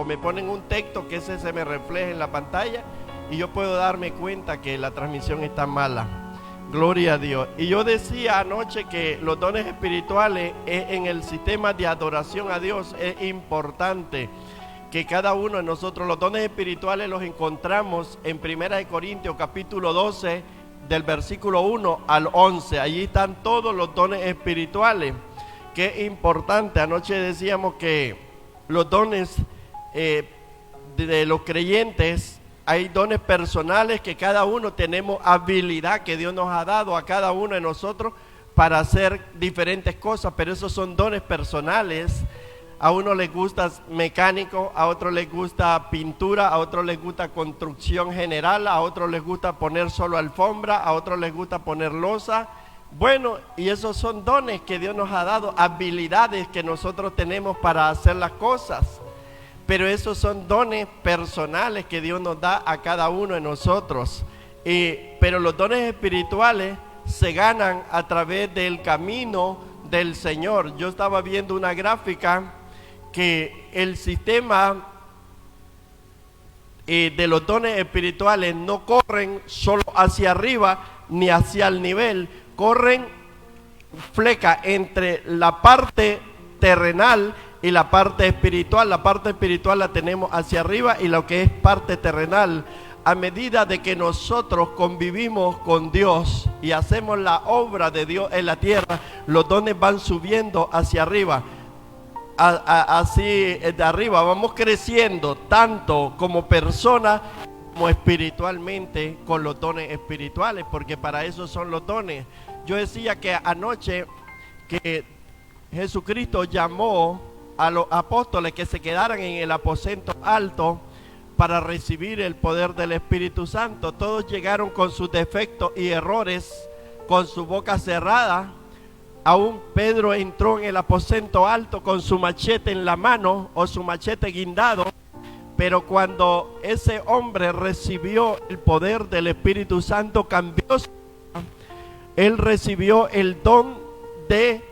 me ponen un texto que ese se me refleje en la pantalla y yo puedo darme cuenta que la transmisión está mala. Gloria a Dios. Y yo decía anoche que los dones espirituales en el sistema de adoración a Dios es importante que cada uno de nosotros, los dones espirituales los encontramos en 1 Corintios capítulo 12 del versículo 1 al 11. Allí están todos los dones espirituales. Qué importante. Anoche decíamos que los dones de los creyentes, hay dones personales que cada uno tenemos habilidad que Dios nos ha dado a cada uno de nosotros para hacer diferentes cosas, pero esos son dones personales. A uno les gusta mecánico, a otro les gusta pintura, a otro les gusta construcción general, a otro les gusta poner solo alfombra, a otro les gusta poner losa. Bueno, y esos son dones que Dios nos ha dado, habilidades que nosotros tenemos para hacer las cosas. Pero esos son dones personales que Dios nos da a cada uno de nosotros. Pero los dones espirituales se ganan a través del camino del Señor. Yo estaba viendo una gráfica que el sistema de los dones espirituales no corren solo hacia arriba ni hacia el nivel, corren fleca entre la parte terrenal y la parte espiritual. La parte espiritual la tenemos hacia arriba y lo que es parte terrenal. A medida de que nosotros convivimos con Dios y hacemos la obra de Dios en la tierra, los dones van subiendo hacia arriba. Así de arriba vamos creciendo tanto como persona como espiritualmente con los dones espirituales, porque para eso son los dones. Yo decía que anoche que Jesucristo llamó a los apóstoles que se quedaran en el aposento alto para recibir el poder del Espíritu Santo. Todos llegaron con sus defectos y errores, con su boca cerrada. Aún Pedro entró en el aposento alto con su machete en la mano o su machete guindado. Pero cuando ese hombre recibió el poder del Espíritu Santo, cambió su vida. Él recibió el don de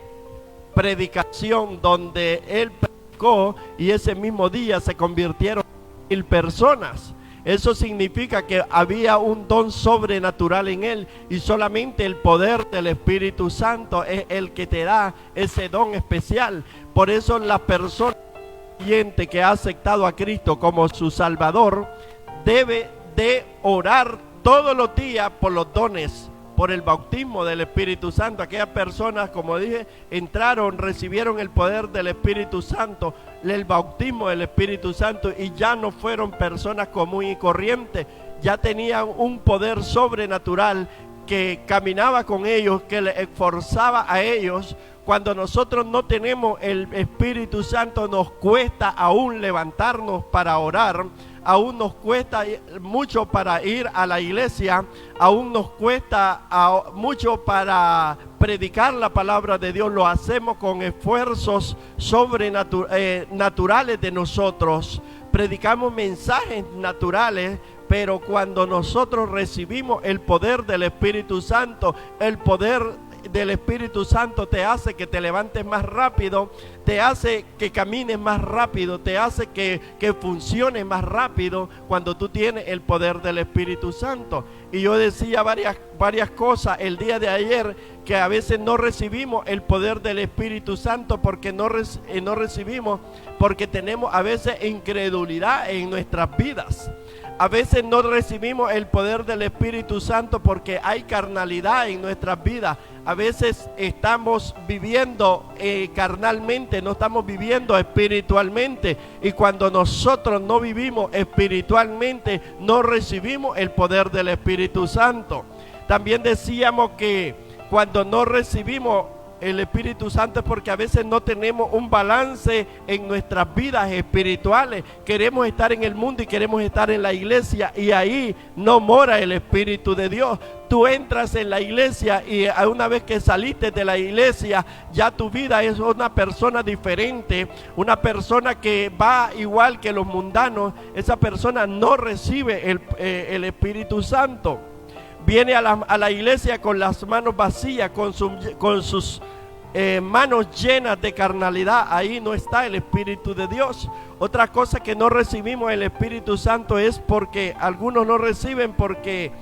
predicación, donde él predicó y ese mismo día se convirtieron en 1000 personas. Eso significa que había un don sobrenatural en él, y solamente el poder del Espíritu Santo es el que te da ese don especial. Por eso la persona que ha aceptado a Cristo como su Salvador debe de orar todos los días por los dones, por el bautismo del Espíritu Santo. Aquellas personas, como dije, entraron, recibieron el poder del Espíritu Santo, el bautismo del Espíritu Santo, y ya no fueron personas comunes y corrientes, ya tenían un poder sobrenatural que caminaba con ellos, que les esforzaba a ellos. Cuando nosotros no tenemos el Espíritu Santo, nos cuesta aún levantarnos para orar, aún nos cuesta mucho para ir a la iglesia, aún nos cuesta mucho para predicar la palabra de Dios. Lo hacemos con esfuerzos sobrenaturales de nosotros, predicamos mensajes naturales. Pero cuando nosotros recibimos el poder del Espíritu Santo, el poder del Espíritu Santo te hace que te levantes más rápido, te hace que camines más rápido, te hace que funcione más rápido cuando tú tienes el poder del Espíritu Santo. Y yo decía varias cosas el día de ayer, que a veces no recibimos el poder del Espíritu Santo porque no recibimos, porque tenemos a veces incredulidad en nuestras vidas. A veces no recibimos el poder del Espíritu Santo porque hay carnalidad en nuestras vidas. A veces estamos viviendo carnalmente, no estamos viviendo espiritualmente. Y cuando nosotros no vivimos espiritualmente, no recibimos el poder del Espíritu Santo. También decíamos que cuando no recibimos el Espíritu Santo es porque a veces no tenemos un balance en nuestras vidas espirituales. Queremos estar en el mundo y queremos estar en la iglesia, y ahí no mora el Espíritu de Dios. Tú entras en la iglesia y una vez que saliste de la iglesia, ya tu vida es una persona diferente, una persona que va igual que los mundanos. Esa persona no recibe el Espíritu Santo. Viene a la iglesia con las manos vacías, con sus manos llenas de carnalidad, ahí no está el Espíritu de Dios. Otra cosa que no recibimos el Espíritu Santo es porque algunos no reciben porque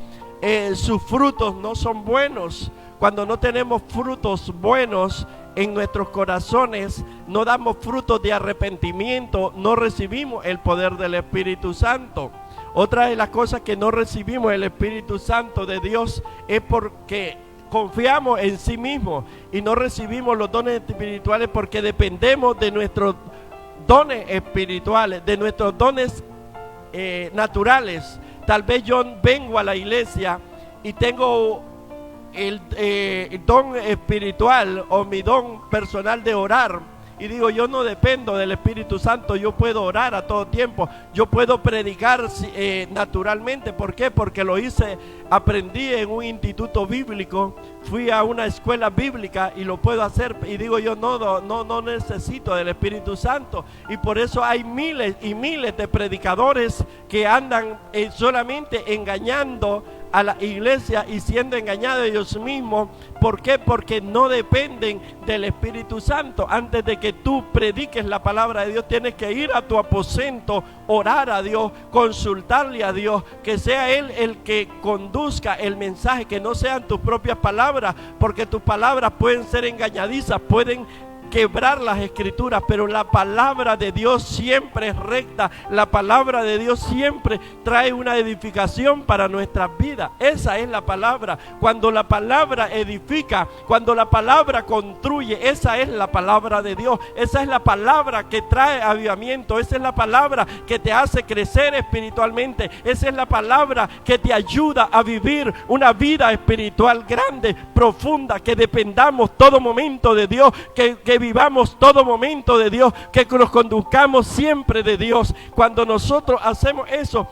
sus frutos no son buenos. Cuando no tenemos frutos buenos en nuestros corazones, no damos frutos de arrepentimiento, no recibimos el poder del Espíritu Santo. Otra de las cosas que no recibimos el Espíritu Santo de Dios es porque confiamos en sí mismos y no recibimos los dones espirituales porque dependemos de nuestros dones espirituales, de nuestros dones naturales. Tal vez yo vengo a la iglesia y tengo el don espiritual o mi don personal de orar, y digo, yo no dependo del Espíritu Santo, yo puedo orar a todo tiempo, yo puedo predicar naturalmente. ¿Por qué? Porque lo hice, aprendí en un instituto bíblico, fui a una escuela bíblica y lo puedo hacer, y digo yo, no necesito del Espíritu Santo. Y por eso hay miles y miles de predicadores que andan solamente engañando a la iglesia y siendo engañados ellos mismos. ¿Por qué? Porque no dependen del Espíritu Santo. Antes de que tú prediques la palabra de Dios, tienes que ir a tu aposento, orar a Dios, consultarle a Dios, que sea Él el que conduzca el mensaje, que no sean tus propias palabras, porque tus palabras pueden ser engañadizas, pueden quebrar las escrituras, pero la palabra de Dios siempre es recta. La palabra de Dios siempre trae una edificación para nuestras vidas. Esa es la palabra. Cuando la palabra edifica, cuando la palabra construye, esa es la palabra de Dios. Esa es la palabra que trae avivamiento. Esa es la palabra que te hace crecer espiritualmente. Esa es la palabra que te ayuda a vivir una vida espiritual grande, profunda, que dependamos todo momento de Dios, que vivamos todo momento de Dios, que nos conduzcamos siempre de Dios. Cuando nosotros hacemos eso,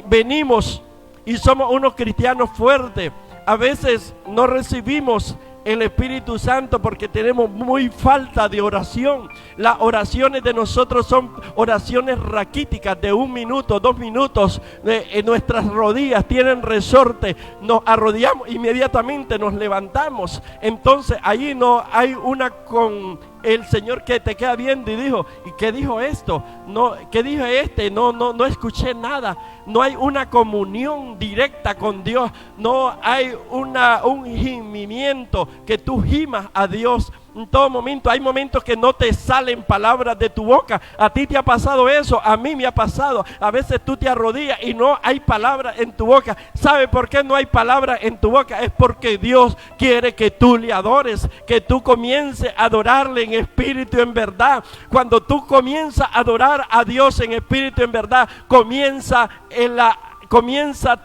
venimos y somos unos cristianos fuertes. A veces no recibimos el Espíritu Santo porque tenemos muy falta de oración. Las oraciones de nosotros son oraciones raquíticas de 1 minuto, 2 minutos. En nuestras rodillas tienen resorte, nos arrodillamos, inmediatamente nos levantamos. Entonces allí no hay una con el Señor que te queda viendo y dijo, ¿y qué dijo esto? No, ¿qué dijo este? No escuché nada. No hay una comunión directa con Dios. No hay un gimimiento que tú gimas a Dios en todo momento. Hay momentos que no te salen palabras de tu boca. A ti te ha pasado eso, a mí me ha pasado. A veces tú te arrodillas y no hay palabras en tu boca. ¿Sabe por qué no hay palabras en tu boca? Es porque Dios quiere que tú le adores, que tú comiences a adorarle en espíritu y en verdad. Cuando tú comienzas a adorar a Dios en espíritu y en verdad, comienza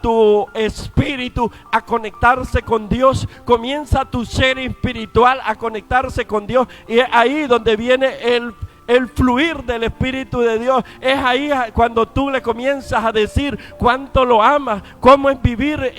tu espíritu a conectarse con Dios, comienza tu ser espiritual a conectarse con Dios, y es ahí donde viene el fluir del Espíritu de Dios. Es ahí cuando tú le comienzas a decir cuánto lo amas, cómo es vivir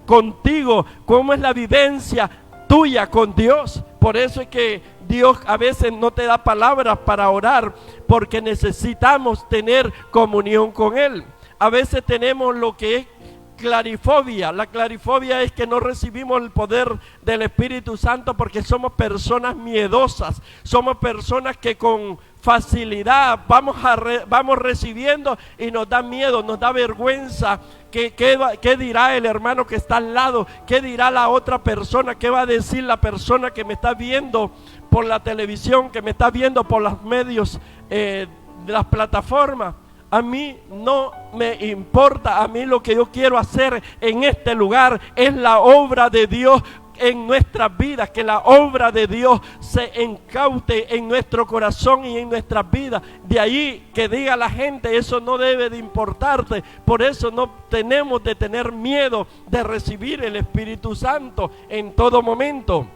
contigo, cómo es la vivencia tuya con Dios. Por eso es que Dios a veces no te da palabras para orar, porque necesitamos tener comunión con Él. A veces tenemos lo que es clarifobia. La clarifobia es que no recibimos el poder del Espíritu Santo porque somos personas miedosas. Somos personas que con facilidad vamos recibiendo y nos da miedo, nos da vergüenza. ¿Qué dirá el hermano que está al lado? ¿Qué dirá la otra persona? ¿Qué va a decir la persona que me está viendo por la televisión, que me está viendo por los medios de las plataformas? A mí no me importa. A mí lo que yo quiero hacer en este lugar es la obra de Dios en nuestras vidas, que la obra de Dios se incaute en nuestro corazón y en nuestras vidas. De ahí que diga la gente, eso no debe de importarte. Por eso no tenemos de tener miedo de recibir el Espíritu Santo en todo momento.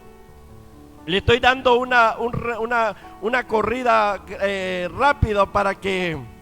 Le estoy dando una corrida rápida para que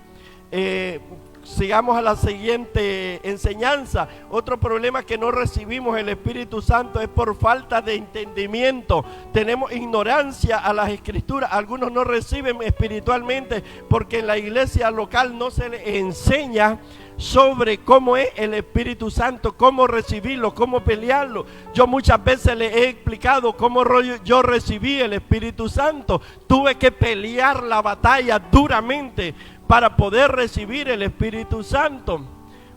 sigamos a la siguiente enseñanza. Otro problema que no recibimos el Espíritu Santo es por falta de entendimiento. Tenemos ignorancia a las Escrituras. Algunos no reciben espiritualmente porque en la iglesia local no se les enseña sobre cómo es el Espíritu Santo, cómo recibirlo, cómo pelearlo. Yo muchas veces les he explicado cómo yo recibí el Espíritu Santo. Tuve que pelear la batalla duramente para poder recibir el Espíritu Santo.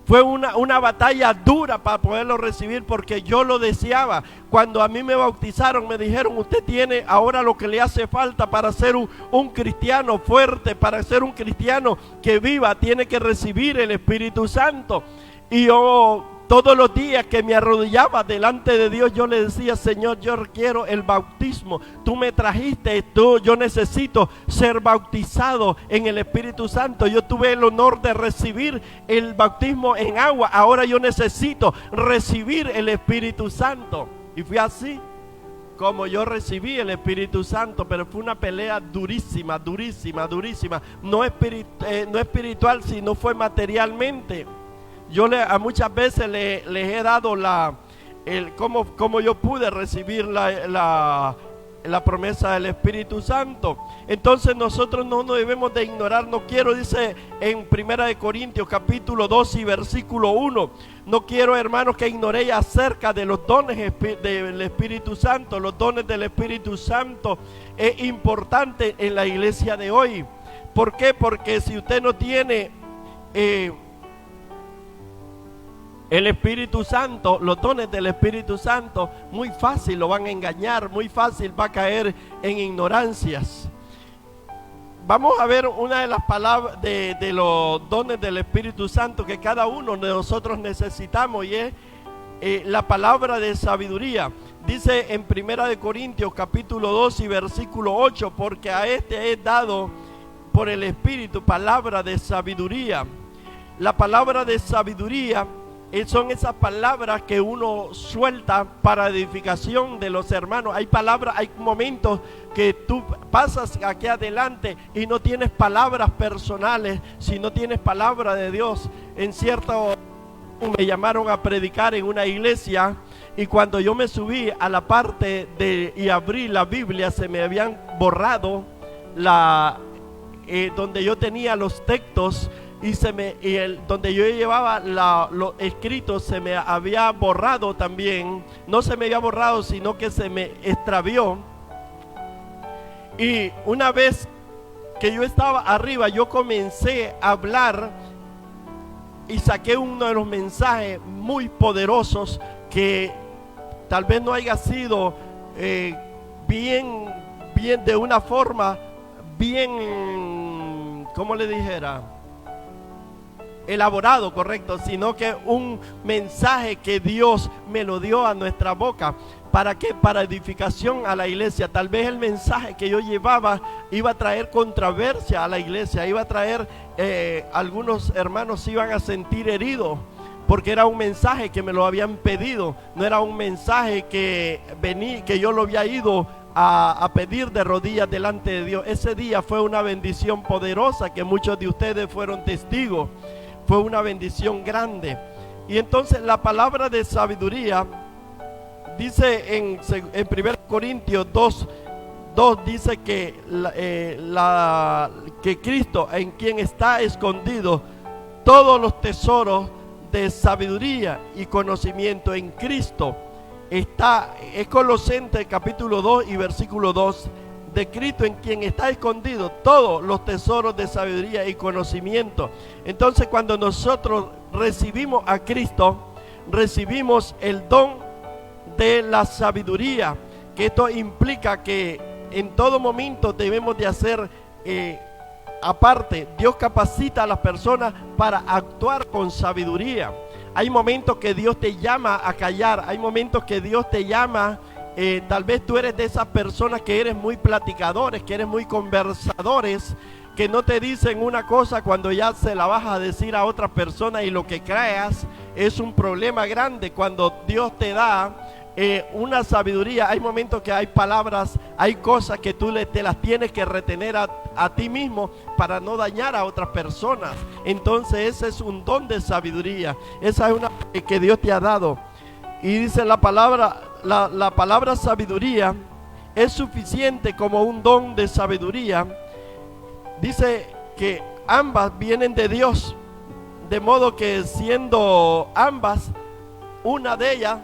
Fue una batalla dura para poderlo recibir porque yo lo deseaba. Cuando a mí me bautizaron me dijeron: usted tiene ahora lo que le hace falta para ser un cristiano fuerte, para ser un cristiano que viva, tiene que recibir el Espíritu Santo. Y yo todos los días que me arrodillaba delante de Dios, yo le decía: Señor, yo quiero el bautismo. Tú me trajiste, yo necesito ser bautizado en el Espíritu Santo. Yo tuve el honor de recibir el bautismo en agua. Ahora yo necesito recibir el Espíritu Santo. Y fue así como yo recibí el Espíritu Santo, pero fue una pelea durísima, durísima, durísima. No espiritual, sino fue materialmente. Yo a muchas veces les he dado cómo yo pude recibir la promesa del Espíritu Santo. Entonces nosotros no nos debemos de ignorar. No quiero, dice en 1 Corintios capítulo 2 y versículo 1, no quiero, hermanos, que ignoréis acerca de los dones del Espíritu Santo. Los dones del Espíritu Santo es importante en la iglesia de hoy. ¿Por qué? Porque si usted no tiene el Espíritu Santo, los dones del Espíritu Santo, muy fácil lo van a engañar, muy fácil va a caer en ignorancias. Vamos a ver una de las palabras de los dones del Espíritu Santo que cada uno de nosotros necesitamos, y es la palabra de sabiduría. Dice en 1 Corintios capítulo 2 y versículo 8, porque a este es dado por el Espíritu palabra de sabiduría. La palabra de sabiduría son esas palabras que uno suelta para edificación de los hermanos. Hay palabras, hay momentos que tú pasas aquí adelante y no tienes palabras personales, sino tienes palabra de Dios. En cierto me llamaron a predicar en una iglesia, y cuando yo me subí a la parte y abrí la Biblia, se me habían borrado donde yo tenía los textos, y donde yo llevaba los escritos se me había borrado también. No se me había borrado, sino que se me extravió. Y una vez que yo estaba arriba, yo comencé a hablar y saqué uno de los mensajes muy poderosos que tal vez no haya sido bien de una forma bien, ¿cómo le dijera?, elaborado, correcto, sino que un mensaje que Dios me lo dio a nuestra boca. ¿Para qué? Para edificación a la iglesia. Tal vez el mensaje que yo llevaba iba a traer controversia a la iglesia, iba a traer, algunos hermanos se iban a sentir heridos, porque era un mensaje que me lo habían pedido, no era un mensaje que yo lo había ido a pedir de rodillas delante de Dios. Ese día fue una bendición poderosa que muchos de ustedes fueron testigos. Fue una bendición grande. Y entonces la palabra de sabiduría dice en 1 Corintios 2, dice que que Cristo, en quien está escondido todos los tesoros de sabiduría y conocimiento en Cristo. Es Colosenses capítulo 2 y versículo 2. De Cristo, en quien está escondido todos los tesoros de sabiduría y conocimiento. Entonces, cuando nosotros recibimos a Cristo, recibimos el don de la sabiduría, que esto implica que en todo momento debemos de hacer aparte. Dios capacita a las personas para actuar con sabiduría. Hay momentos que Dios te llama a callar, hay momentos que Dios te llama. Tal vez tú eres de esas personas que eres muy platicadores, que eres muy conversadores, que no te dicen una cosa cuando ya se la vas a decir a otra persona, y lo que creas es un problema grande. Cuando Dios te da una sabiduría. Hay momentos que hay palabras, hay cosas que tú te las tienes que retener a ti mismo para no dañar a otras personas. Entonces ese es un don de sabiduría. Esa es una que Dios te ha dado. Y dice la palabra, la palabra sabiduría es suficiente como un don de sabiduría. Dice que ambas vienen de Dios, de modo que siendo ambas, una de ellas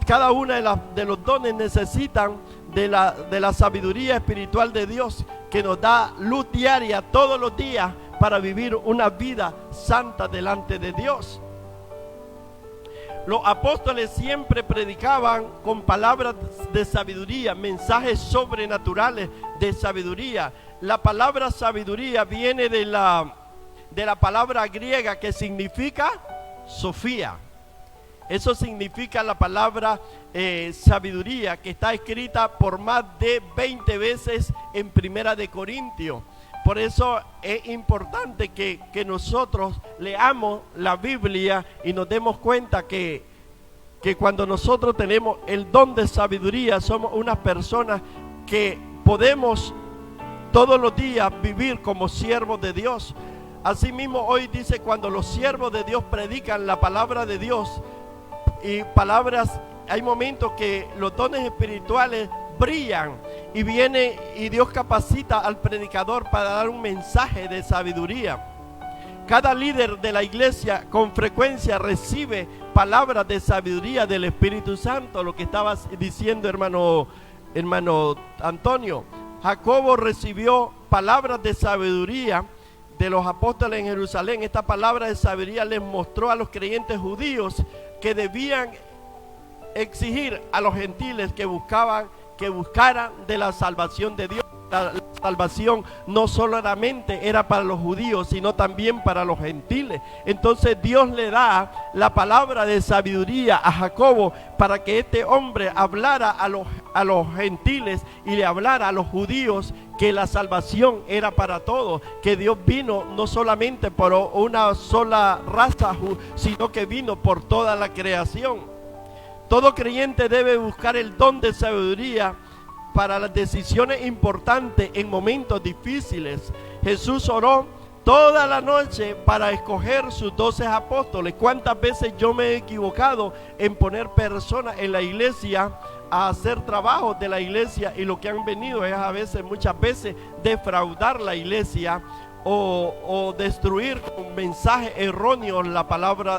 cada una de los dones necesitan de la sabiduría espiritual de Dios, que nos da luz diaria todos los días para vivir una vida santa delante de Dios. Los apóstoles siempre predicaban con palabras de sabiduría, mensajes sobrenaturales de sabiduría. La palabra sabiduría viene de la palabra griega que significa Sofía. Eso significa la palabra sabiduría, que está escrita por más de 20 veces en Primera de Corintios. Por eso es importante que nosotros leamos la Biblia y nos demos cuenta que cuando nosotros tenemos el don de sabiduría, somos unas personas que podemos todos los días vivir como siervos de Dios. Asimismo, hoy dice, cuando los siervos de Dios predican la palabra de Dios, y palabras, hay momentos que los dones espirituales brillan y viene y Dios capacita al predicador para dar un mensaje de sabiduría. Cada líder de la iglesia con frecuencia recibe palabras de sabiduría del Espíritu Santo, lo que estabas diciendo, hermano Antonio. Jacobo recibió palabras de sabiduría de los apóstoles en Jerusalén. Esta palabra de sabiduría les mostró a los creyentes judíos que debían exigir a los gentiles que buscaran de la salvación de Dios. La salvación no solamente era para los judíos, sino también para los gentiles. Entonces Dios le da la palabra de sabiduría a Jacobo para que este hombre hablara a los gentiles y le hablara a los judíos que la salvación era para todos, que Dios vino no solamente por una sola raza, sino que vino por toda la creación. Todo creyente debe buscar el don de sabiduría para las decisiones importantes en momentos difíciles. Jesús oró toda la noche para escoger sus 12 apóstoles. ¿Cuántas veces yo me he equivocado en poner personas en la iglesia a hacer trabajos de la iglesia, y lo que han venido es muchas veces defraudar la iglesia o destruir con mensajes erróneos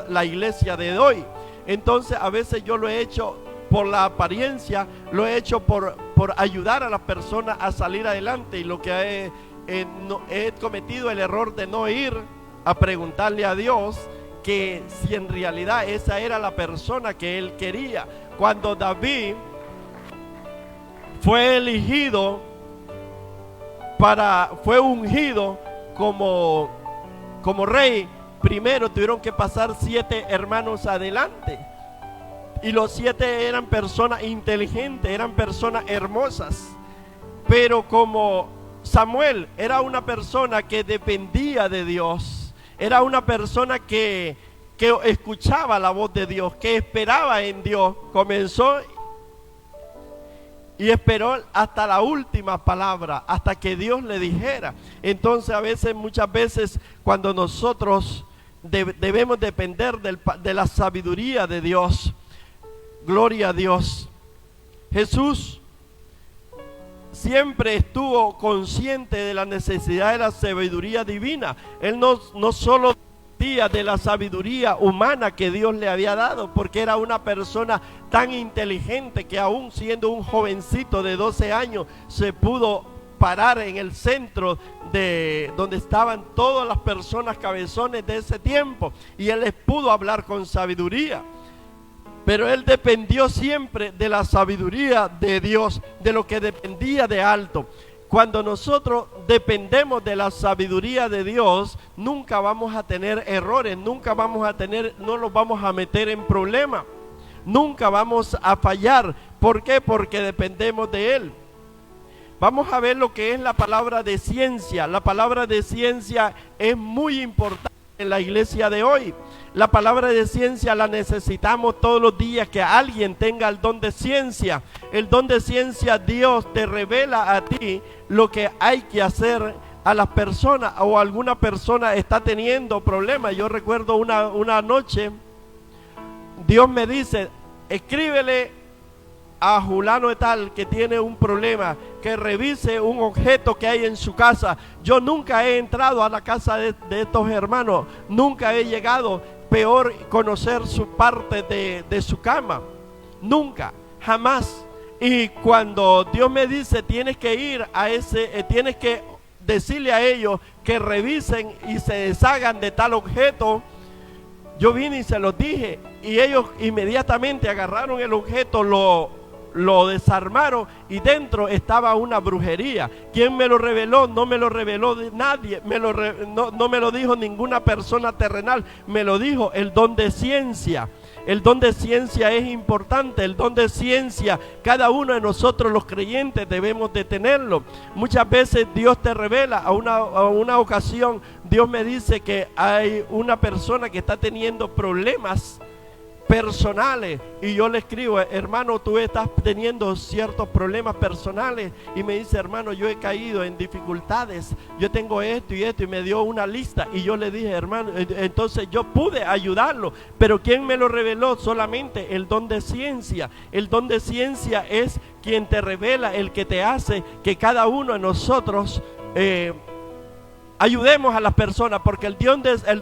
la iglesia de hoy? Entonces a veces yo lo he hecho por la apariencia, lo he hecho por ayudar a las personas a salir adelante, y lo que he cometido el error de no ir a preguntarle a Dios que si en realidad esa era la persona que él quería. Cuando David fue elegido fue ungido como rey, primero tuvieron que pasar 7 hermanos adelante, y los 7 eran personas inteligentes, eran personas hermosas, pero como Samuel era una persona que dependía de Dios, era una persona que escuchaba la voz de Dios, que esperaba en Dios, comenzó y esperó hasta la última palabra, hasta que Dios le dijera. Entonces muchas veces cuando nosotros debemos depender de la sabiduría de Dios. Gloria a Dios. Jesús siempre estuvo consciente de la necesidad de la sabiduría divina. Él no solo decía de la sabiduría humana que Dios le había dado, porque era una persona tan inteligente que aún siendo un jovencito de 12 años se pudo parar en el centro de donde estaban todas las personas cabezones de ese tiempo, y él les pudo hablar con sabiduría. Pero él dependió siempre de la sabiduría de Dios, de lo que dependía de alto. Cuando nosotros dependemos de la sabiduría de Dios, nunca vamos a tener errores, no nos vamos a meter en problemas, nunca vamos a fallar. ¿Por qué? Porque dependemos de Él. Vamos a ver lo que es la palabra de ciencia. La palabra de ciencia es muy importante en la iglesia de hoy. La palabra de ciencia la necesitamos todos los días, que alguien tenga el don de ciencia. El don de ciencia, Dios te revela a ti lo que hay que hacer a las personas, o alguna persona está teniendo problemas. Yo recuerdo una noche, Dios me dice, escríbele a fulano de tal que tiene un problema, que revise un objeto que hay en su casa. Yo nunca he entrado a la casa de estos hermanos, nunca he llegado, peor conocer su parte de su cama, nunca, jamás. Y cuando Dios me dice, tienes que ir a tienes que decirle a ellos que revisen y se deshagan de tal objeto, yo vine y se los dije, y ellos inmediatamente agarraron el objeto, lo desarmaron, y dentro estaba una brujería. ¿Quién me lo reveló? No me lo reveló nadie, no me lo dijo ninguna persona terrenal, me lo dijo el don de ciencia. El don de ciencia es importante, el don de ciencia, cada uno de nosotros los creyentes debemos de tenerlo. Muchas veces Dios te revela, a una ocasión Dios me dice que hay una persona que está teniendo problemas personales, y yo le escribo, hermano, tú estás teniendo ciertos problemas personales, y me dice, hermano, yo he caído en dificultades, yo tengo esto y esto, y me dio una lista, y yo le dije, hermano, entonces yo pude ayudarlo. Pero ¿quién me lo reveló? Solamente el don de ciencia. El don de ciencia es quien te revela, el que te hace que cada uno de nosotros ayudemos a las personas, porque el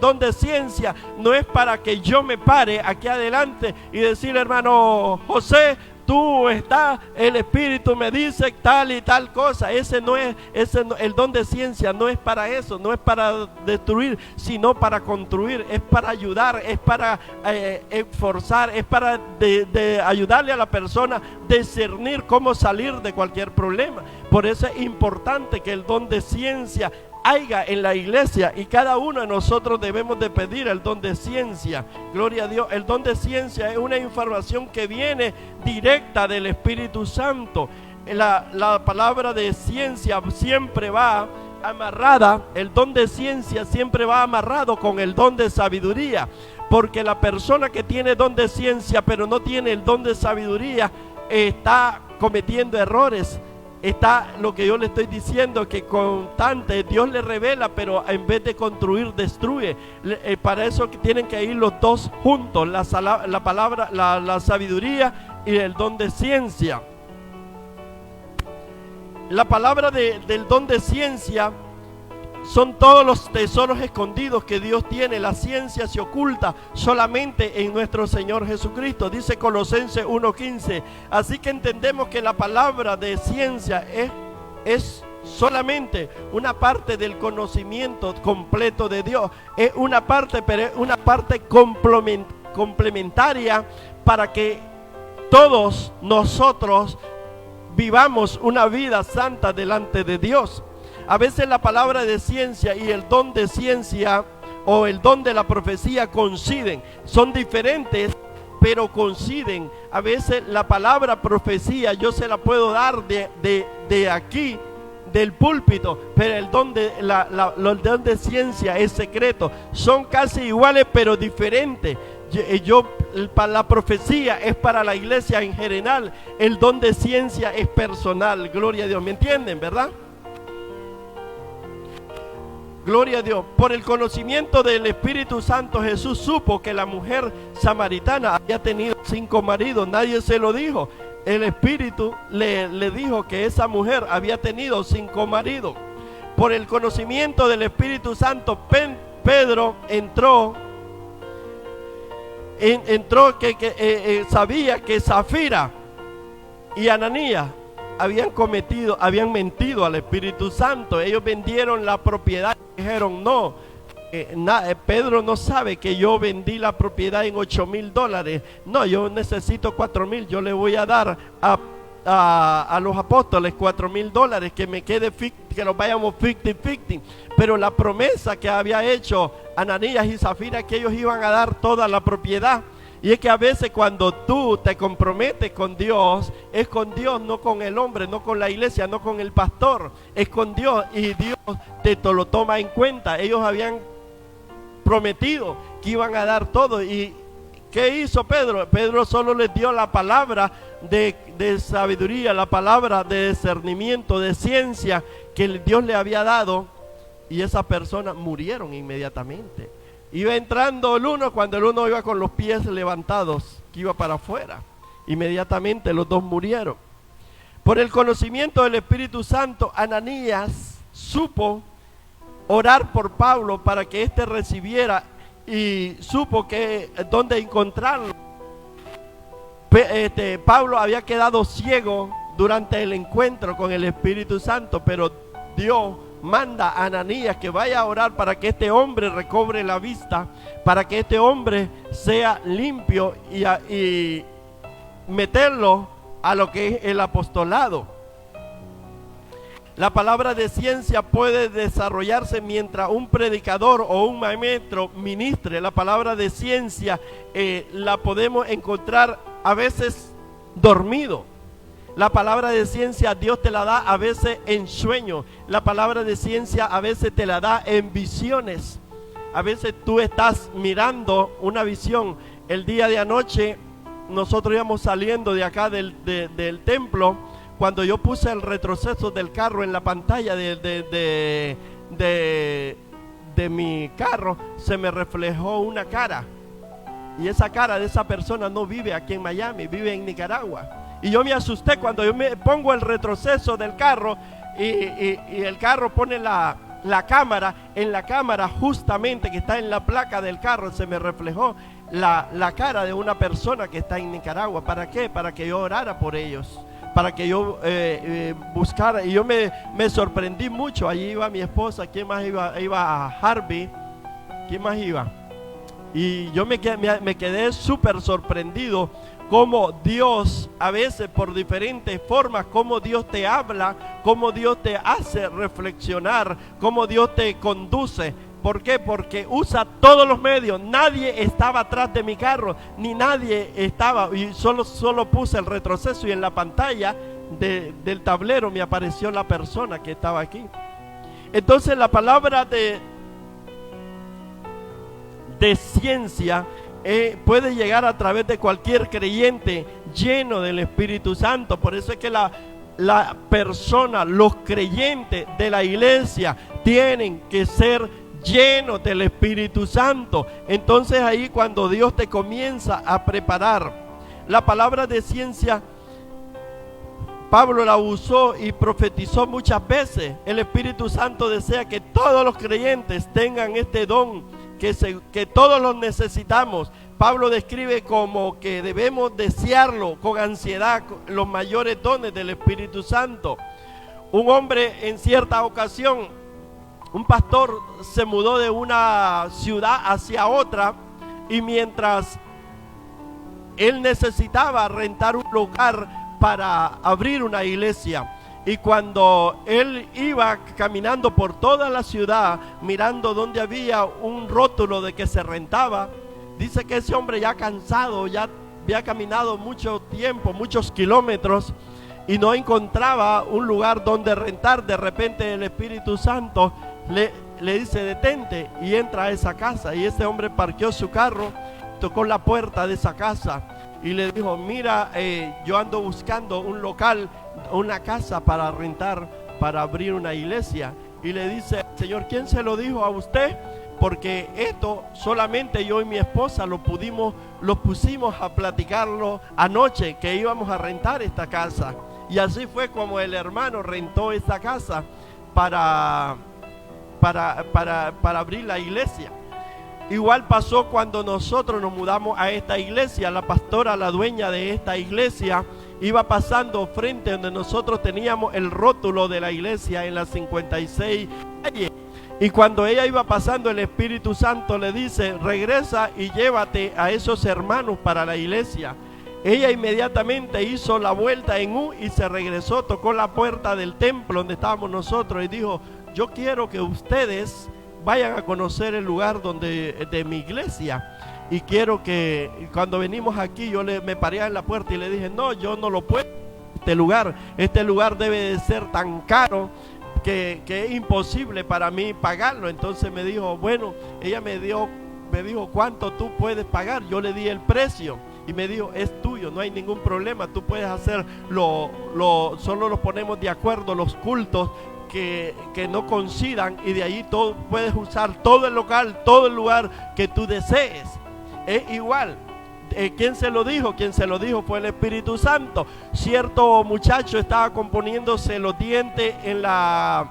don de ciencia no es para que yo me pare aquí adelante y decirle, hermano José, tú estás, el Espíritu me dice tal y tal cosa. El don de ciencia no es para eso, no es para destruir, sino para construir, es para ayudar, es para esforzar, es para ayudarle a la persona discernir cómo salir de cualquier problema. Por eso es importante que el don de ciencia haya en la iglesia, y cada uno de nosotros debemos de pedir el don de ciencia. Gloria a Dios. El don de ciencia es una información que viene directa del Espíritu Santo. La palabra de ciencia siempre va amarrada, el don de ciencia siempre va amarrado con el don de sabiduría, porque la persona que tiene don de ciencia pero no tiene el don de sabiduría está cometiendo errores. Está lo que yo le estoy diciendo, que constante Dios le revela, pero en vez de construir destruye. Para eso tienen que ir los dos juntos, la palabra, la sabiduría y el don de ciencia. La palabra del don de ciencia son todos los tesoros escondidos que Dios tiene. La ciencia se oculta solamente en nuestro Señor Jesucristo. Dice Colosenses 1:15. Así que entendemos que la palabra de ciencia es solamente una parte del conocimiento completo de Dios. Es una parte, pero es una parte complementaria para que todos nosotros vivamos una vida santa delante de Dios. A veces la palabra de ciencia y el don de ciencia o el don de la profecía coinciden, son diferentes, pero coinciden. A veces la palabra profecía yo se la puedo dar de aquí, del púlpito, pero el don de ciencia es secreto. Son casi iguales pero diferentes. La profecía es para la iglesia en general, el don de ciencia es personal. Gloria a Dios, ¿me entienden, verdad? Gloria a Dios. Por el conocimiento del Espíritu Santo, Jesús supo que la mujer samaritana había tenido 5 maridos. Nadie se lo dijo. El Espíritu le dijo que esa mujer había tenido 5 maridos. Por el conocimiento del Espíritu Santo, Pedro entró que sabía que Zafira y Ananías habían mentido al Espíritu Santo. Ellos vendieron la propiedad y dijeron, no, Pedro no sabe que yo vendí la propiedad en $8,000. No, yo necesito 4,000. Yo le voy a dar a los apóstoles $4,000, que me quede que los vayamos 50-50. Pero la promesa que había hecho Ananías y Zafira, que ellos iban a dar toda la propiedad. Y es que a veces cuando tú te comprometes con Dios, es con Dios, no con el hombre, no con la iglesia, no con el pastor, es con Dios, y Dios te lo toma en cuenta. Ellos habían prometido, que iban a dar todo. ¿Y qué hizo Pedro? Pedro solo les dio la palabra de sabiduría, la palabra de discernimiento, de ciencia que Dios le había dado, y esas personas murieron inmediatamente. Iba entrando el uno cuando el uno iba con los pies levantados, que iba para afuera. Inmediatamente los dos murieron. Por el conocimiento del Espíritu Santo, Ananías supo orar por Pablo para que éste recibiera, y supo que dónde encontrarlo. Pablo había quedado ciego durante el encuentro con el Espíritu Santo, pero Dios manda a Ananías que vaya a orar para que este hombre recobre la vista, para que este hombre sea limpio y meterlo a lo que es el apostolado. La palabra de ciencia puede desarrollarse mientras un predicador o un maestro ministre. La palabra de ciencia la podemos encontrar a veces dormido. La palabra de ciencia Dios te la da a veces en sueño. La palabra de ciencia a veces te la da en visiones. A veces tú estás mirando una visión. El día de anoche nosotros íbamos saliendo de acá del templo. Cuando yo puse el retroceso del carro en la pantalla de mi carro, se me reflejó una cara. Y esa cara de esa persona no vive aquí en Miami, vive en Nicaragua. Y yo me asusté cuando yo me pongo el retroceso del carro y el carro pone la cámara. En la cámara justamente que está en la placa del carro se me reflejó la cara de una persona que está en Nicaragua. ¿Para qué? Para que yo orara por ellos, para que yo buscara. Y yo me sorprendí mucho. Allí iba mi esposa. ¿Quién más iba? Iba a Harvey. ¿Quién más iba? Y yo me quedé súper sorprendido cómo Dios a veces por diferentes formas, cómo Dios te habla, cómo Dios te hace reflexionar, cómo Dios te conduce. ¿Por qué? Porque usa todos los medios. Nadie estaba atrás de mi carro, ni nadie estaba, y solo puse el retroceso y en la pantalla del tablero me apareció la persona que estaba aquí. Entonces la palabra de ciencia puede llegar a través de cualquier creyente lleno del Espíritu Santo. Por eso es que la persona, los creyentes de la iglesia tienen que ser llenos del Espíritu Santo. Entonces ahí cuando Dios te comienza a preparar, la palabra de ciencia Pablo la usó y profetizó muchas veces. El Espíritu Santo desea que todos los creyentes tengan este don, que todos los necesitamos. Pablo describe como que debemos desearlo con ansiedad, los mayores dones del Espíritu Santo. Un hombre en cierta ocasión, un pastor se mudó de una ciudad hacia otra, y mientras él necesitaba rentar un lugar para abrir una iglesia, y cuando él iba caminando por toda la ciudad mirando donde había un rótulo de que se rentaba, dice que ese hombre ya cansado, ya había caminado mucho tiempo, muchos kilómetros, y no encontraba un lugar donde rentar. De repente el Espíritu Santo le dice: detente, y entra a esa casa. Y ese hombre parqueó su carro, tocó la puerta de esa casa y le dijo: mira, yo ando buscando un local, una casa para rentar, para abrir una iglesia. Y le dice: Señor, ¿quién se lo dijo a usted? Porque esto solamente yo y mi esposa lo pusimos a platicarlo anoche, que íbamos a rentar esta casa. Y así fue como el hermano rentó esta casa para abrir la iglesia. Igual pasó cuando nosotros nos mudamos a esta iglesia. La pastora, la dueña de esta iglesia, iba pasando frente donde nosotros teníamos el rótulo de la iglesia en la 56 calle. Y cuando ella iba pasando, el Espíritu Santo le dice: regresa y llévate a esos hermanos para la iglesia. Ella inmediatamente hizo la vuelta en U y se regresó, tocó la puerta del templo donde estábamos nosotros y dijo: yo quiero que ustedes vayan a conocer el lugar de mi iglesia, y quiero que cuando venimos aquí, me paré en la puerta y le dije: no, yo no lo puedo, este lugar debe de ser tan caro, que es imposible para mí pagarlo. Entonces me dijo, bueno, ella me dijo, ¿cuánto tú puedes pagar? Yo le di el precio y me dijo, es tuyo, no hay ningún problema, tú puedes hacer solo los ponemos de acuerdo los cultos que no coincidan, y de ahí todo, puedes usar todo el local, todo el lugar que tú desees. Es igual. ¿Quién se lo dijo? Quien se lo dijo fue el Espíritu Santo. Cierto muchacho estaba componiéndose los dientes en la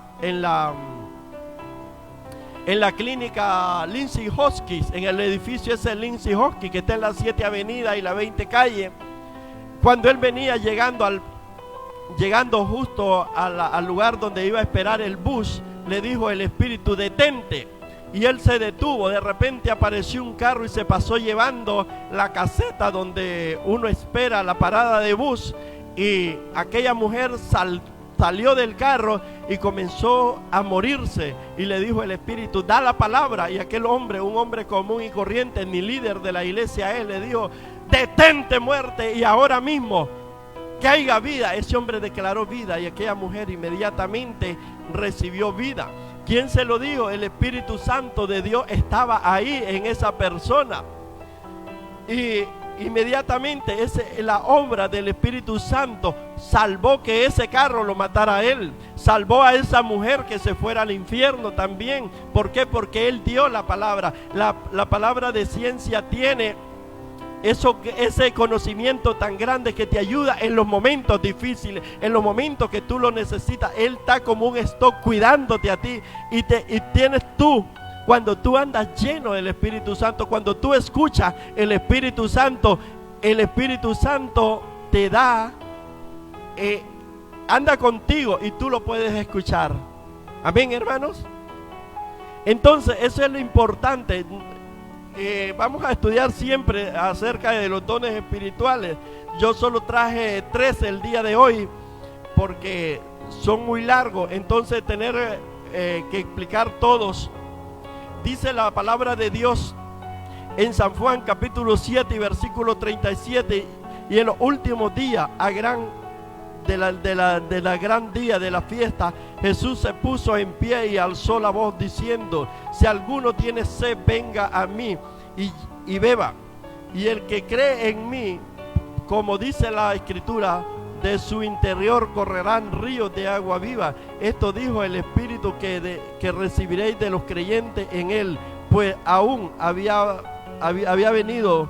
clínica Lindsay Hoskins, en el edificio ese Lindsay Hoskins que está en la 7 Avenida y la 20 Calle. Cuando él venía llegando justo al lugar donde iba a esperar el bus, le dijo el Espíritu, detente. Y él se detuvo. De repente apareció un carro y se pasó llevando la caseta donde uno espera la parada de bus, y aquella mujer salió del carro y comenzó a morirse. Y le dijo el Espíritu, da la palabra. Y aquel hombre, un hombre común y corriente, ni líder de la iglesia, él le dijo, detente muerte, y ahora mismo que haya vida. Ese hombre declaró vida y aquella mujer inmediatamente recibió vida. ¿Quién se lo dijo? El Espíritu Santo de Dios estaba ahí en esa persona. Y inmediatamente la obra del Espíritu Santo salvó que ese carro lo matara a él. Salvó a esa mujer que se fuera al infierno también. ¿Por qué? Porque él dio la palabra. La palabra de ciencia tiene ese conocimiento tan grande que te ayuda en los momentos difíciles, en los momentos que tú lo necesitas. Él está como un stock cuidándote a ti, y tienes tú, cuando tú andas lleno del Espíritu Santo, cuando tú escuchas el Espíritu Santo te da, anda contigo y tú lo puedes escuchar. Amén, hermanos. Entonces eso es lo importante. Vamos a estudiar siempre acerca de los dones espirituales. Yo solo traje 3 el día de hoy porque son muy largos, entonces tener que explicar todos. Dice la palabra de Dios en San Juan capítulo 7 y versículo 37, y en los últimos días de la gran día de la fiesta, Jesús se puso en pie y alzó la voz diciendo, si alguno tiene sed, venga a mí y beba. Y el que cree en mí, como dice la Escritura, de su interior correrán ríos de agua viva. Esto dijo el Espíritu que recibiréis de los creyentes en él, pues aún había venido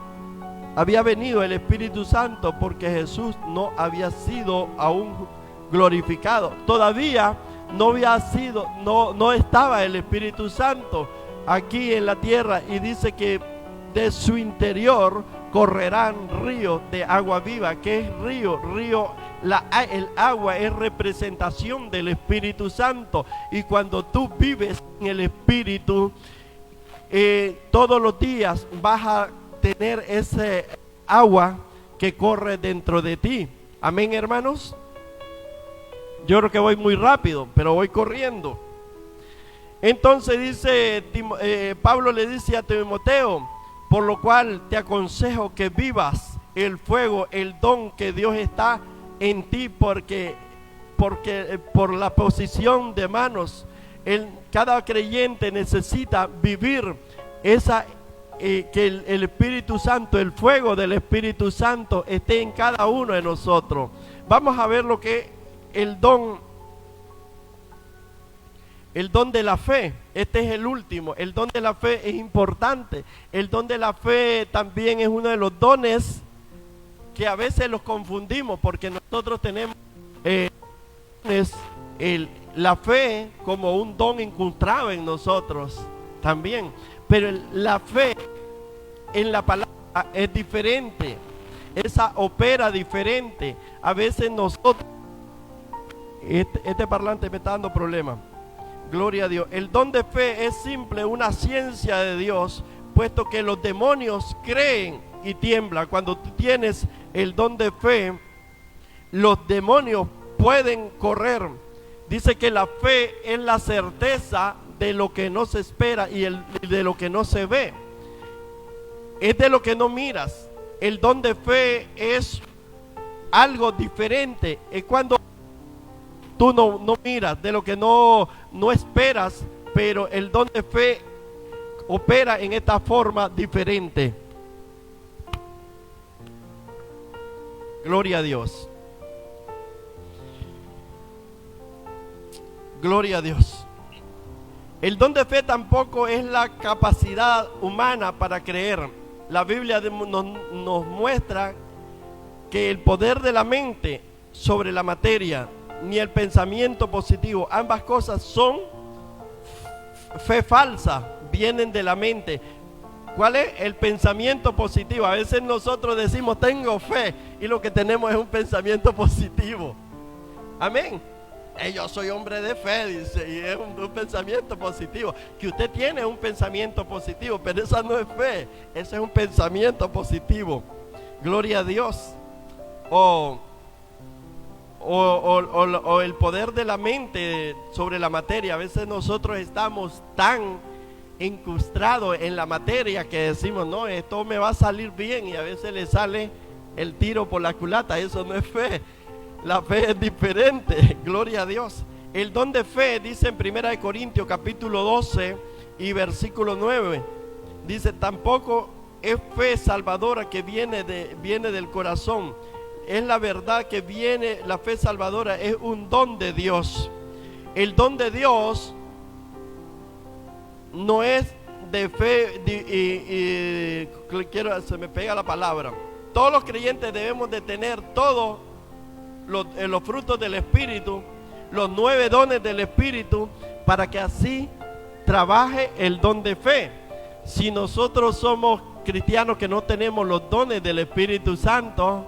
el Espíritu Santo, porque Jesús no había sido aún glorificado. Todavía no estaba el Espíritu Santo aquí en la tierra, y dice que de su interior correrán ríos de agua viva. ¿Qué es río? El agua es representación del Espíritu Santo, y cuando tú vives en el Espíritu, todos los días vas a tener ese agua que corre dentro de ti. Amén, hermanos. Yo creo que voy muy rápido, pero voy corriendo. Entonces dice, Pablo le dice a Timoteo, por lo cual te aconsejo que vivas el fuego, el don que Dios está en ti, porque por la posición de manos, cada creyente necesita vivir que el Espíritu Santo, el fuego del Espíritu Santo esté en cada uno de nosotros. Vamos a ver lo que es el don de la fe. Este es el último. El don de la fe es importante. El don de la fe también es uno de los dones que a veces los confundimos, porque nosotros tenemos la fe como un don incrustado en nosotros también. Pero la fe en la palabra es diferente. Esa opera diferente. A veces nosotros... Este parlante me está dando problemas. Gloria a Dios. El don de fe es simple, una ciencia de Dios, puesto que los demonios creen y tiemblan. Cuando tú tienes el don de fe, los demonios pueden correr. Dice que la fe es la certeza de lo que no se espera y de lo que no se ve. Es de lo que no miras. El don de fe es algo diferente. Es cuando tú no miras, de lo que no esperas, pero el don de fe opera en esta forma diferente. Gloria a Dios. Gloria a Dios. El don de fe tampoco es la capacidad humana para creer. La Biblia nos muestra que el poder de la mente sobre la materia, ni el pensamiento positivo, ambas cosas son fe falsa, vienen de la mente. ¿Cuál es el pensamiento positivo? A veces nosotros decimos tengo fe y lo que tenemos es un pensamiento positivo. Amén. Yo soy hombre de fe, dice, y es un pensamiento positivo. Que usted tiene un pensamiento positivo, pero esa no es fe, ese es un pensamiento positivo. Gloria a Dios. O el poder de la mente sobre la materia. A veces nosotros estamos tan incrustados en la materia que decimos, no, esto me va a salir bien, y a veces le sale el tiro por la culata. Eso no es fe. La fe es diferente. Gloria a Dios. El don de fe dice en 1 Corintios capítulo 12 y versículo 9, dice, tampoco es fe salvadora que viene del corazón. Es la verdad que viene, la fe salvadora es un don de Dios. El don de Dios no es de fe se me pega la palabra. Todos los creyentes debemos de tener todos los frutos del Espíritu, los 9 dones del Espíritu, para que así trabaje el don de fe. Si nosotros somos cristianos que no tenemos los dones del Espíritu Santo,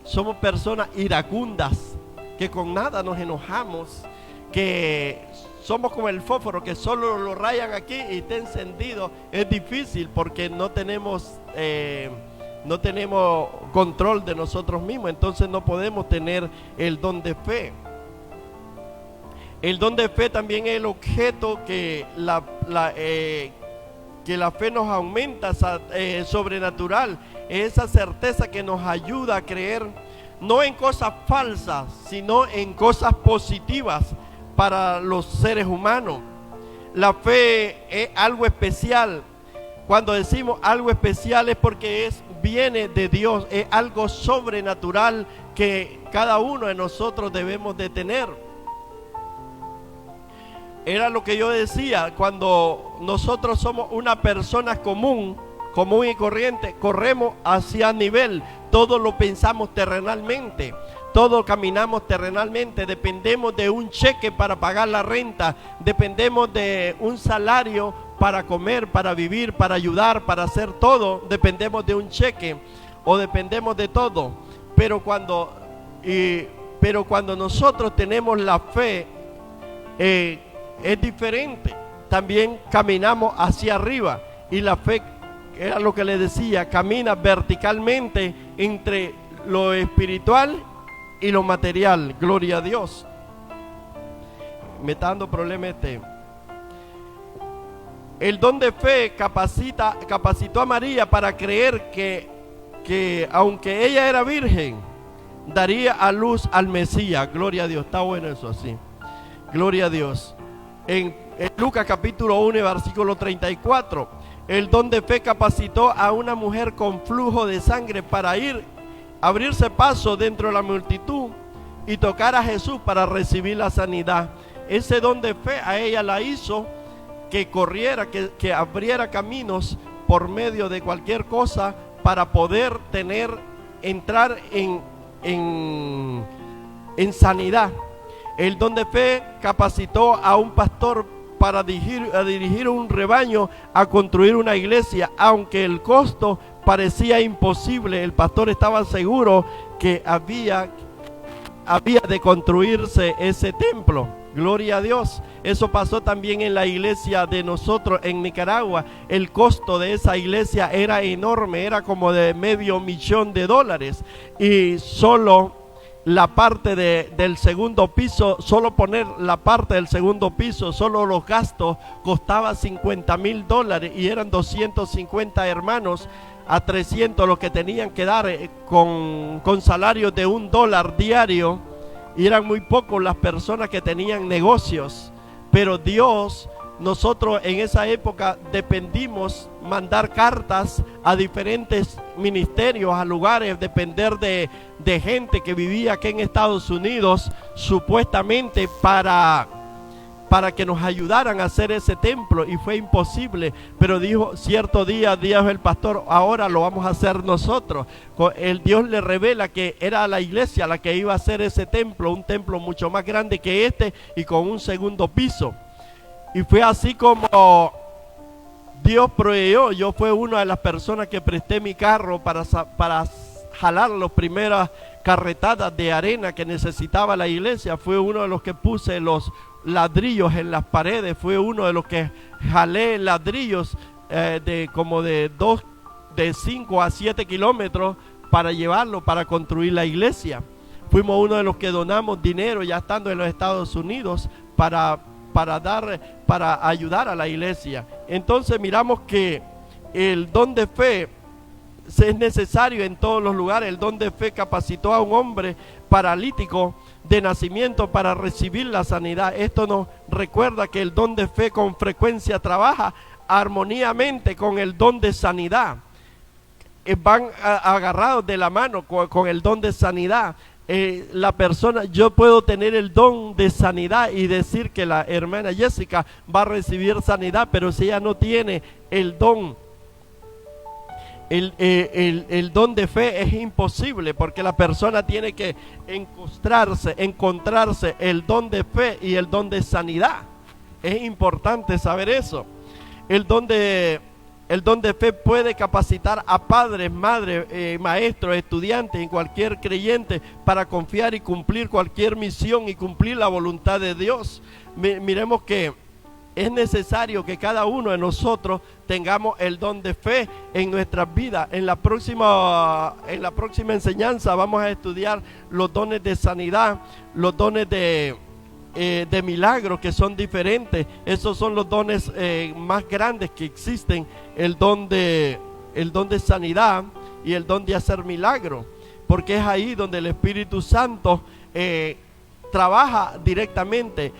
somos personas iracundas, que con nada nos enojamos, que somos como el fósforo que solo lo rayan aquí y está encendido. Es difícil porque no tenemos control de nosotros mismos, entonces no podemos tener el don de fe. El don de fe también es el objeto que la fe nos aumenta, sobrenatural. Es esa certeza que nos ayuda a creer, no en cosas falsas, sino en cosas positivas para los seres humanos. La fe es algo especial. Cuando decimos algo especial es porque viene de Dios, es algo sobrenatural que cada uno de nosotros debemos de tener. Era lo que yo decía, cuando nosotros somos una persona común y corriente, corremos hacia nivel, todo lo pensamos terrenalmente, todo caminamos terrenalmente, dependemos de un cheque para pagar la renta, dependemos de un salario para comer, para vivir, para ayudar, para hacer todo, dependemos de un cheque o dependemos de todo. Pero cuando nosotros tenemos la fe, es diferente. También caminamos hacia arriba, y la fe, era lo que le decía, camina verticalmente entre lo espiritual y lo material. Gloria a Dios. Me está dando problema El don de fe capacitó a María para creer que aunque ella era virgen, daría a luz al Mesías. Gloria a Dios. Está bueno eso así. Gloria a Dios. En Lucas capítulo 1 versículo 34, el don de fe capacitó a una mujer con flujo de sangre para abrirse paso dentro de la multitud y tocar a Jesús para recibir la sanidad. Ese don de fe a ella la hizo que corriera, que abriera caminos por medio de cualquier cosa para poder entrar en sanidad. El don de fe capacitó a un pastor para dirigir un rebaño, a construir una iglesia, aunque el costo parecía imposible. El pastor estaba seguro que había de construirse ese templo. Gloria a Dios. Eso pasó también en la iglesia de nosotros en Nicaragua. El costo de esa iglesia era enorme, era como de $500,000, y solo la parte del segundo piso, solo poner la parte del segundo piso, solo los gastos costaba $50,000, y eran 250 hermanos a 300 los que tenían que dar con salarios de $1 diario. y eran muy pocos las personas que tenían negocios, pero Dios, nosotros en esa época dependimos mandar cartas a diferentes ministerios, a lugares, depender de gente que vivía aquí en Estados Unidos, supuestamente para que nos ayudaran a hacer ese templo, y fue imposible. Pero dijo cierto día, dijo el pastor, ahora lo vamos a hacer nosotros. El Dios le revela que era la iglesia la que iba a hacer ese templo, un templo mucho más grande que este y con un segundo piso. Y fue así como Dios proveyó. Yo fui una de las personas que presté mi carro para jalar las primeras carretadas de arena que necesitaba la iglesia. Fue uno de los que puse los ladrillos en las paredes. Fue uno de los que jalé ladrillos de 5 a 7 kilómetros para llevarlo, para construir la iglesia. Fuimos uno de los que donamos dinero ya estando en los Estados Unidos para ayudar a la iglesia. Entonces miramos que el don de fe es necesario en todos los lugares. El don de fe capacitó a un hombre paralítico de nacimiento para recibir la sanidad. Esto nos recuerda que el don de fe con frecuencia trabaja armónicamente con el don de sanidad. Van agarrados de la mano con el don de sanidad. La persona, yo puedo tener el don de sanidad y decir que la hermana Jessica va a recibir sanidad, pero si ella no tiene el don, el don de fe, es imposible, porque la persona tiene que encontrarse el don de fe y el don de sanidad. Es importante saber eso. El don de fe puede capacitar a padres, madres, maestros, estudiantes y cualquier creyente para confiar y cumplir cualquier misión y cumplir la voluntad de Dios. Miremos que es necesario que cada uno de nosotros tengamos el don de fe en nuestras vidas. En la próxima enseñanza vamos a estudiar los dones de sanidad, los dones de milagros, que son diferentes. Esos son los dones más grandes que existen: el don de sanidad y el don de hacer milagros, porque es ahí donde el Espíritu Santo trabaja directamente.